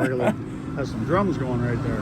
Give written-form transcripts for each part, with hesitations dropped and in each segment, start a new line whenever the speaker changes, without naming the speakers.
regular. Has some drums going right there.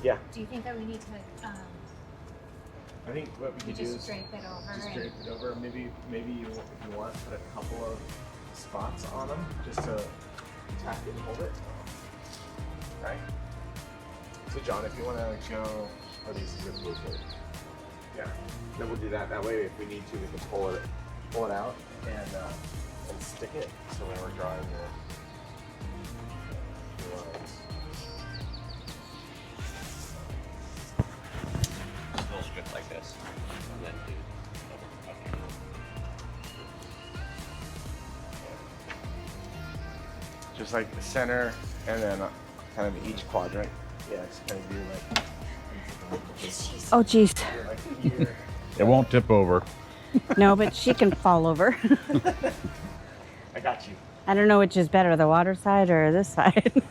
Yeah.
Do you think that we need to,
I think what we could do is
drape it over?
just drape it over. Maybe you, if you want, put a couple of spots on them just to tack it and hold it. Right? So John, if you want to go, oh, these are good. Yeah. Then we'll do that. That way, if we need to, we can pull it out and stick it. So when we're drawing the lines.
Strip like this, and then do double cutting.
Just like the center, and then kind of each quadrant. Yeah, just kind of do like.
Oh, geez.
Like here.
It won't tip over.
No, but she can fall over.
I got you.
I don't know which is better, the water side or this side.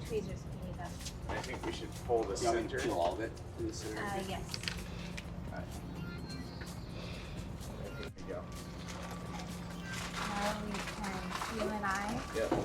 Tweezers if you need them.
I think we should pull the center.
Pull all of it in the center.
Yes.
There you go.
Now we can you and I.
Yep.
Okay,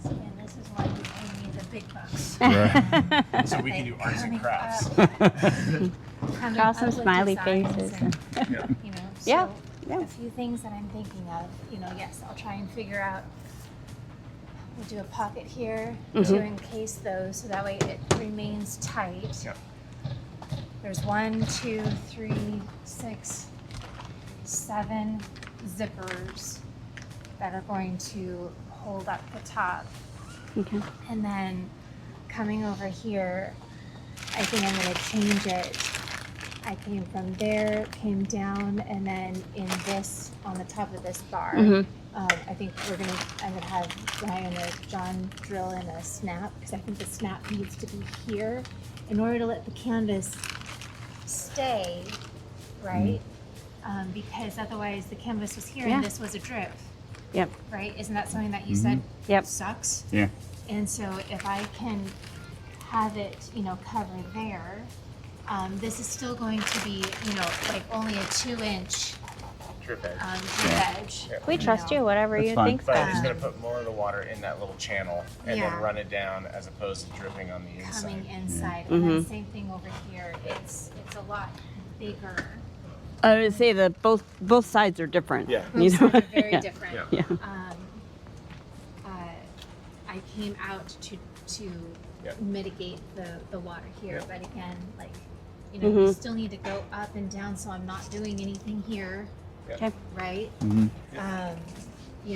So again, this is why you pay me the big bucks.
Right.
So we can do arts and crafts.
Coming
Draw some
up with
smiley
designs
faces.
and,
Yeah.
you know, so
Yeah, yeah.
a few things that I'm thinking of, you know, yes, I'll try and figure out. We'll do a pocket here to encase those so that way it remains tight.
Yep.
There's 1, 2, 3, 6, 7 zippers that are going to hold up the top.
Okay.
And then coming over here, I think I'm going to change it. I came from there, came down, and then in this, on the top of this bar, I think I'm going to have Ryan or John drill in a snap because I think the snap needs to be here in order to let the canvas stay, right? Because otherwise the canvas was here
Yeah.
and this was a drip,
Yep.
right? Isn't that something that you said
Yep.
sucks?
Yeah.
And so if I can have it, you know, cover there, this is still going to be, you know, like only a 2-inch
Drip edge.
drip edge.
Yeah.
We trust you, whatever
That's
you
fine.
think's
But I'm
best.
just gonna put more of the water in that little channel and
Yeah.
then run it down as opposed to dripping on the inside.
Coming inside, and then same thing over here. It's a lot bigger.
I would say that both sides are different.
Yeah.
You
Both
know?
sides are very
Yeah.
different.
Yeah.
I came out to
Yep.
mitigate the water here,
Yep.
but again, like, you know, you still need to go up and down, so I'm not doing anything here,
Okay.
right? You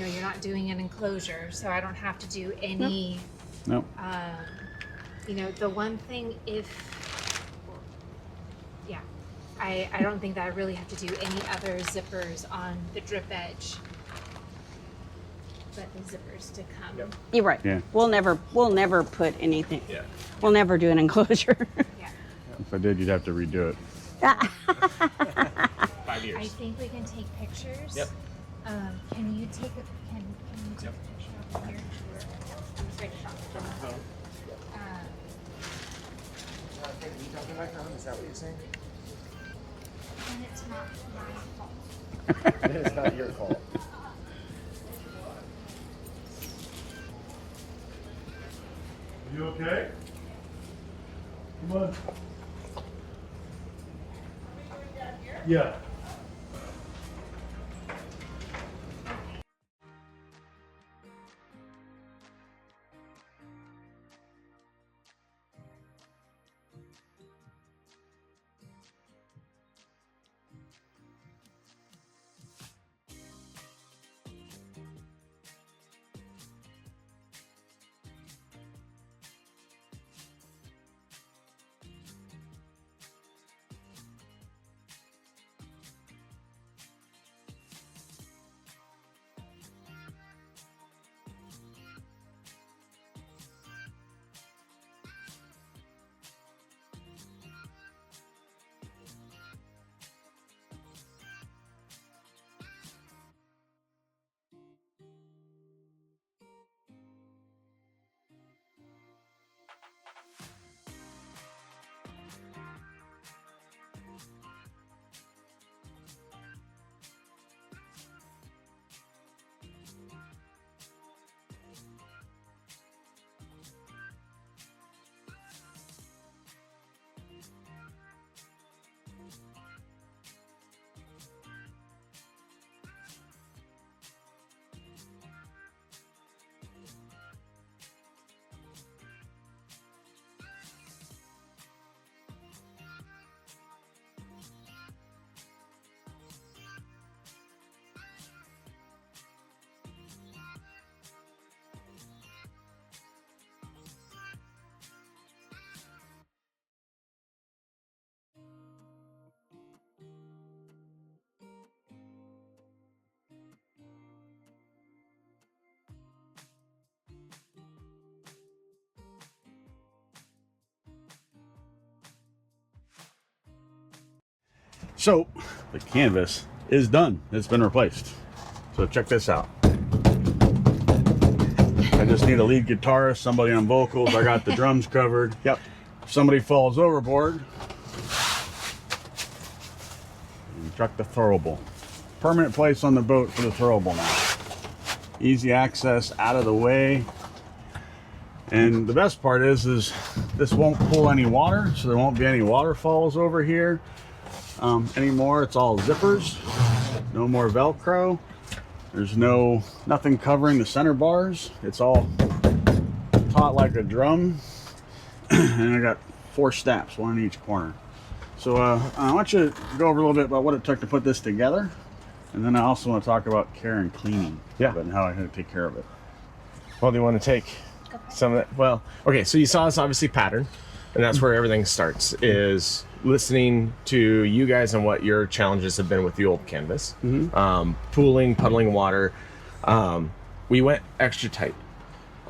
know, you're not doing an enclosure, so I don't have to do any.
Nope.
You know, the one thing I don't think that I really have to do any other zippers on the drip edge, but the zippers to come.
Yep.
You're right.
Yeah.
We'll never put anything.
Yeah.
We'll never do an enclosure.
Yeah.
If I did, you'd have to redo it.
5 years.
I think we can take pictures.
Yep.
Can you take a picture over here? Great shot.
Can you talk to my phone? Is that what you're saying?
And it's not my fault.
It's not your fault.
You okay? Come on. Yeah. So the canvas is done. It's been replaced. So check this out. I just need a lead guitarist, somebody on vocals. I got the drums covered.
Yep.
If somebody falls overboard, you chuck the throwable. Permanent place on the boat for the throwable now. Easy access, out of the way. And the best part is this won't pull any water, so there won't be any waterfalls over here anymore. It's all zippers, no more Velcro. There's nothing covering the center bars. It's all taut like a drum. And I got 4 snaps, 1 in each corner. So I want you to go over a little bit about what it took to put this together. And then I also want to talk about care and cleaning.
Yeah.
And how I had to take care of it.
Well, do you want to take some of that? Well, okay, so you saw us obviously pattern, and that's where everything starts, is listening to you guys and what your challenges have been with the old canvas. Pooling, puddling water. We went extra tight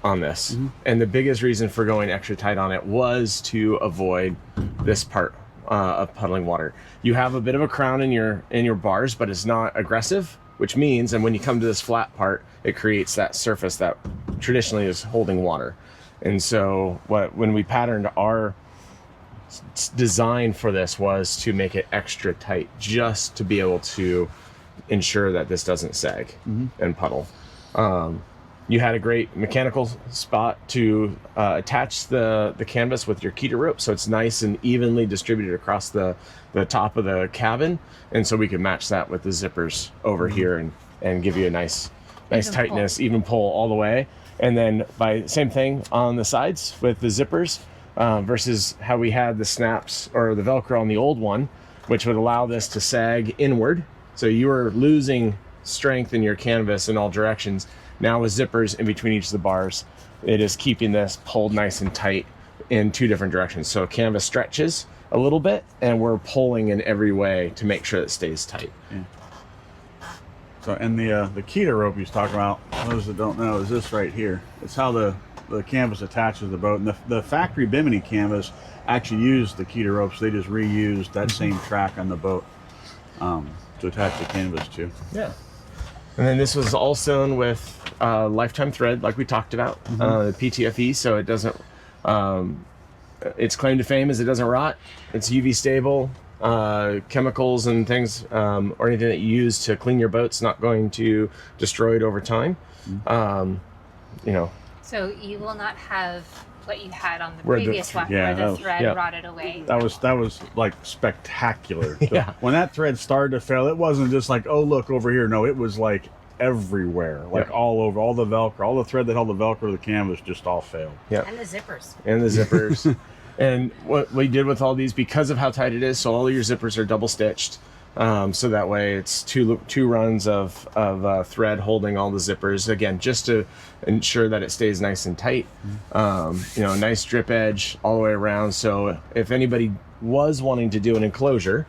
on this. And the biggest reason for going extra tight on it was to avoid this part of puddling water. You have a bit of a crown in your bars, but it's not aggressive, which means, and when you come to this flat part, it creates that surface that traditionally is holding water. And so when we patterned, our design for this was to make it extra tight, just to be able to ensure that this doesn't sag and puddle. You had a great mechanical spot to attach the canvas with your Kedar rope, so it's nice and evenly distributed across the top of the cabin, and so we could match that with the zippers over here and give you a nice even tightness, even pull all the way. And then same thing on the sides with the zippers, versus how we had the snaps or the Velcro on the old one, which would allow this to sag inward. So you were losing strength in your canvas in all directions. Now with zippers in between each of the bars, it is keeping this pulled nice and tight in 2 different directions. So canvas stretches a little bit, and we're pulling in every way to make sure it stays tight.
Yeah. So, and the Kedar rope you was talking about, those that don't know, is this right here. It's how the canvas attaches to the boat. And the factory Bimini canvas actually used the Kedar ropes. They just reused that same track on the boat to attach the canvas to.
Yeah. And then this was all sewn with lifetime thread, like we talked about, the PTFE, so it doesn't, its claim to fame is it doesn't rot. It's UV stable. Chemicals and things, or anything that you use to clean your boat's not going to destroy it over time. You know.
So you will not have what you had on the
Where the-
previous one,
yeah,
where
that
the
was-
thread
yeah.
rotted away.
That was like spectacular.
Yeah.
When that thread started to fail, it wasn't just like, oh, look over here. No, it was like everywhere, like
Yeah.
all over, all the Velcro, all the thread that held the Velcro to the canvas just all failed.
Yeah.
And the zippers.
And the zippers. And what we did with all these, because of how tight it is, so all of your zippers are double stitched. So that way it's two runs of thread holding all the zippers, again, just to ensure that it stays nice and tight. You know, nice drip edge all the way around. So if anybody was wanting to do an enclosure,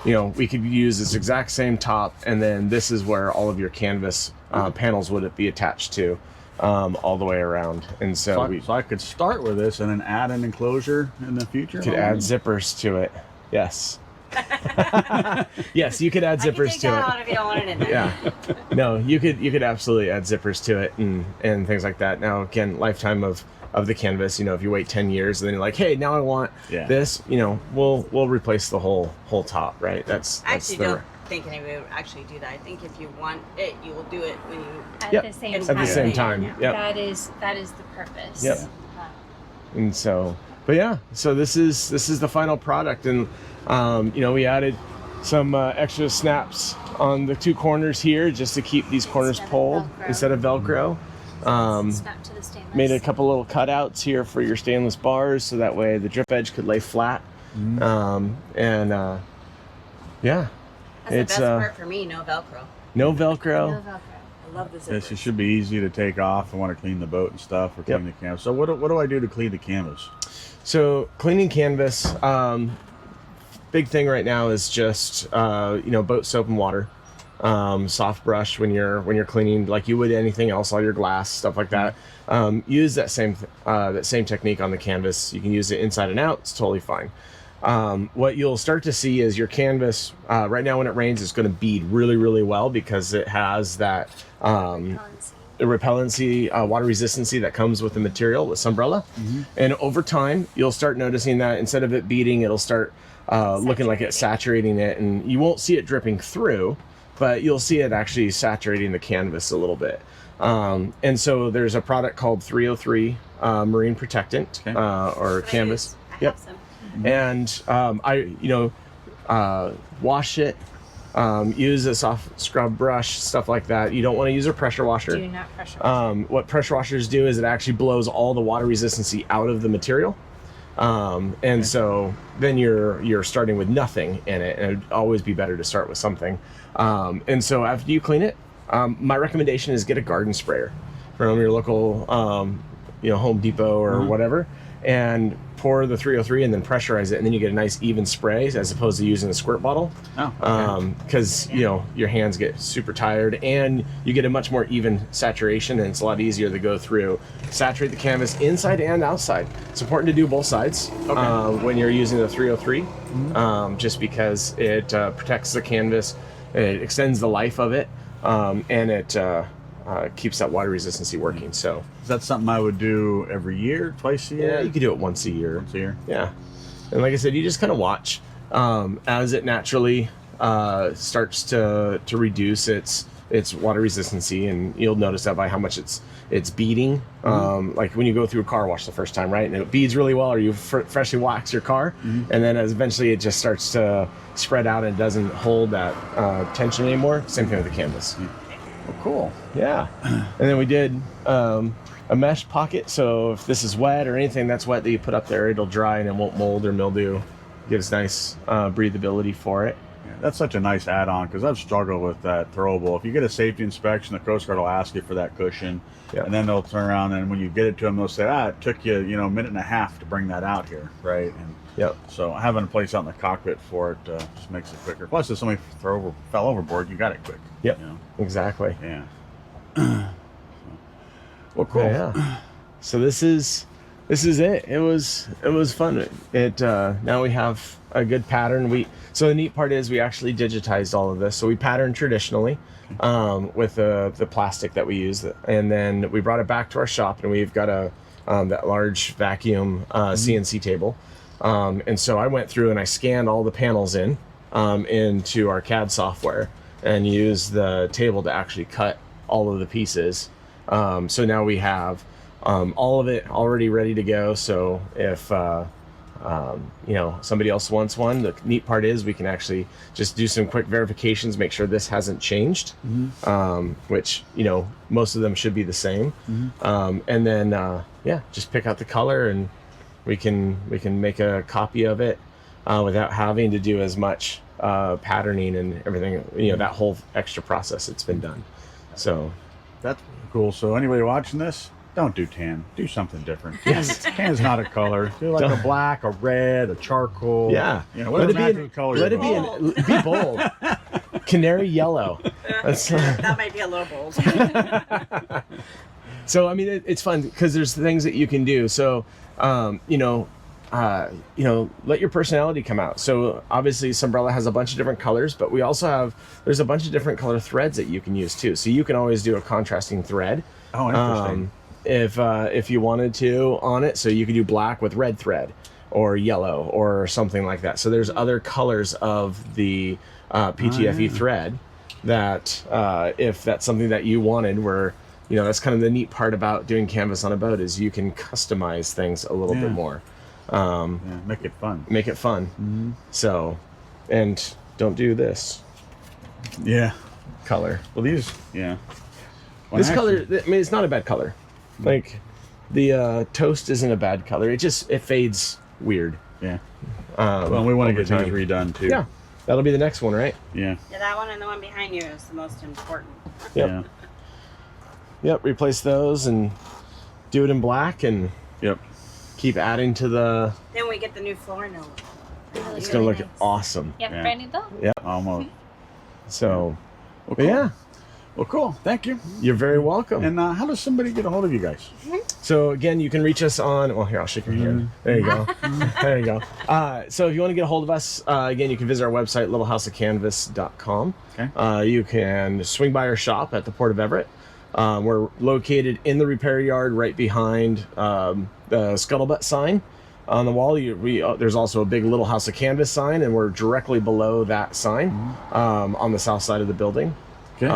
you know, we could use this exact same top, and then this is where all of your canvas panels would be attached to. All the way around. And so we
So I could start with this and then add an enclosure in the future.
could add zippers to it. Yes. Yes, you could add
I can
zippers
take
to
that
it.
out if you don't want it in there.
Yeah. No, you could absolutely add zippers to it and things like that. Now again, lifetime of the canvas, you know, if you wait 10 years and then you're like, hey, now I want this, you know, we'll replace the whole top, right? That's
I actually
the
don't think anybody would actually do that. I think if you want it, you will do it when you.
At
Yep.
the same
At
time.
the same
time, yep.
That is the purpose.
Yep. And so, but yeah, so this is the final product. And you know, we added some extra snaps on the 2 corners here just to keep these corners
Instead of
pulled
Velcro.
instead of Velcro.
Snap to the stainless.
Made a couple little cutouts here for your stainless bars, so that way the drip edge could lay flat. Yeah,
That's the best part for me. No Velcro.
no
No
Velcro.
Velcro.
I love the zippers.
This should be easy to take off. I want to clean the boat and stuff, or clean the canvas. So what do I do to clean the canvas?
So cleaning canvas, big thing right now is just you know, boat soap and water. Soft brush when you're cleaning like you would anything else, all your glass, stuff like that. Use that same technique on the canvas. You can use it inside and out. It's totally fine. what you'll start to see is your canvas, right now when it rains, it's going to bead really, really well because it has that repellency, water resistancy that comes with the material with Sunbrella. And over time, you'll start noticing that instead of it beading, it'll start looking like it's saturating it, and you won't see it dripping through, but you'll see it actually saturating the canvas a little bit. And so there's a product called 303 Marine Protectant, or canvas. Yep. And wash it. Use a soft scrub brush, stuff like that. You don't want to use a pressure washer.
Do not pressure wash.
What pressure washers do is it actually blows all the water resistancy out of the material. So then you're starting with nothing in it, and it'd always be better to start with something. And so after you clean it, my recommendation is get a garden sprayer from your local, Home Depot or whatever, and pour the 303 and then pressurize it, and then you get a nice even spray as opposed to using a squirt bottle. Because your hands get super tired, and you get a much more even saturation, and it's a lot easier to go through, saturate the canvas inside and outside. It's important to do both sides when you're using the 303, just because it protects the canvas, it extends the life of it, and it keeps that water resistancy working. So
Is that something I would do every year, twice a year?
yeah, you could do it once a year.
Once a year.
Yeah, and like I said, you just kind of watch as it naturally starts to reduce its water resistancy, and you'll notice that by how much it's beading. Like when you go through a car wash the first time, right, and it beads really well, or you freshly wax your car, and then eventually it just starts to spread out and doesn't hold that tension anymore. Same thing with the canvas.
Well, cool.
Yeah, and then we did a mesh pocket, so if this is wet or anything that's wet that you put up there, it'll dry and it won't mold or mildew. Gives nice breathability for it.
Yeah, that's such a nice add-on, because I've struggled with that throwable. If you get a safety inspection, the Coast Guard will ask you for that cushion, and then they'll turn around, and when you get it to them, they'll say, it took you, a minute and a half to bring that out here, right? And so having a place out in the cockpit for it just makes it quicker. Plus, if somebody fell overboard, you got it quick.
Exactly.
Yeah. Well, cool.
Yeah. So this is it. It was fun. Now we have a good pattern. So the neat part is we actually digitized all of this. So we patterned traditionally with the plastic that we use, and then we brought it back to our shop, and we've got that large vacuum CNC table. And so I went through and I scanned all the panels into our CAD software and used the table to actually cut all of the pieces. So now we have all of it already ready to go. So if somebody else wants one, the neat part is we can actually just do some quick verifications, make sure this hasn't changed, which most of them should be the same, and then just pick out the color, and we can make a copy of it without having to do as much patterning and everything. That whole extra process, it's been done. So
That's cool. So anybody watching this, don't do tan. Do something different. Yes. Tan's not a color. Do like a black, a red, a charcoal.
Yeah.
Whatever matches the color.
Let it be bold. Canary yellow.
That might be a little bold.
So I mean, it's fun because there's things that you can do. So let your personality come out. So obviously Sunbrella has a bunch of different colors, but we also there's a bunch of different color threads that you can use too. So you can always do a contrasting thread.
Oh, interesting.
If you wanted to on it, so you could do black with red thread or yellow or something like that. So there's other colors of the PTFE thread that if that's something that you wanted, where that's kind of the neat part about doing canvas on a boat, is you can customize things a little bit more.
Make it fun.
Make it fun. So, and don't do this color.
Well, these,
This color, I mean, it's not a bad color. Like the toast isn't a bad color. It fades weird.
Yeah. Well, we want to get these redone too.
Yeah. That'll be the next one, right?
Yeah.
Yeah, that one and the one behind you is the most important.
Yep.
Yeah.
Yep. Replace those and do it in black, and keep adding to the.
Then we get the new floor note.
It's gonna look awesome.
Yep,
Yeah.
brand new though.
Yep.
Almost.
So,
Well,
but yeah.
Well, cool. Thank you.
You're very welcome.
And how does somebody get a hold of you guys?
So again, you can reach us on, well, here, I'll shake your hand. There you go. There you go. So if you want to get a hold of us, again, you can visit our website, littlehouseofcanvas.com.
Okay.
You can swing by our shop at the Port of Everett. We're located in the repair yard right behind the scuttlebutt sign on the wall. There's also a big Little House of Canvas sign, and we're directly below that sign on the south side of the building.
Okay.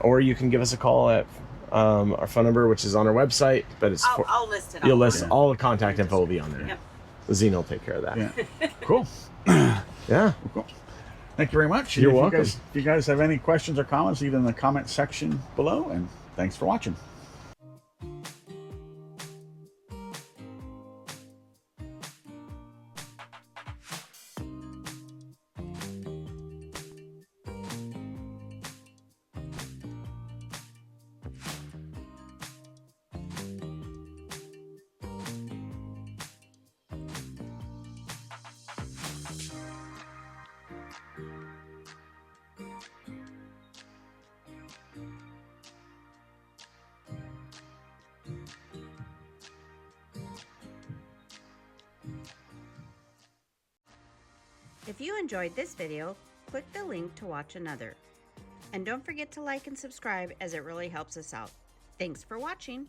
Or you can give us a call at our phone number, which is on our website, but it's
I'll list it.
you'll
all.
list all the contact info will be on there.
Yep.
Zena will take care of that.
Yeah. Cool.
Yeah.
Cool. Thank you very much.
You're
If
welcome.
If you guys have any questions or comments, leave it in the comment section below. And thanks for watching.
If you enjoyed this video, click the link to watch another. And don't forget to like and subscribe, as it really helps us out. Thanks for watching.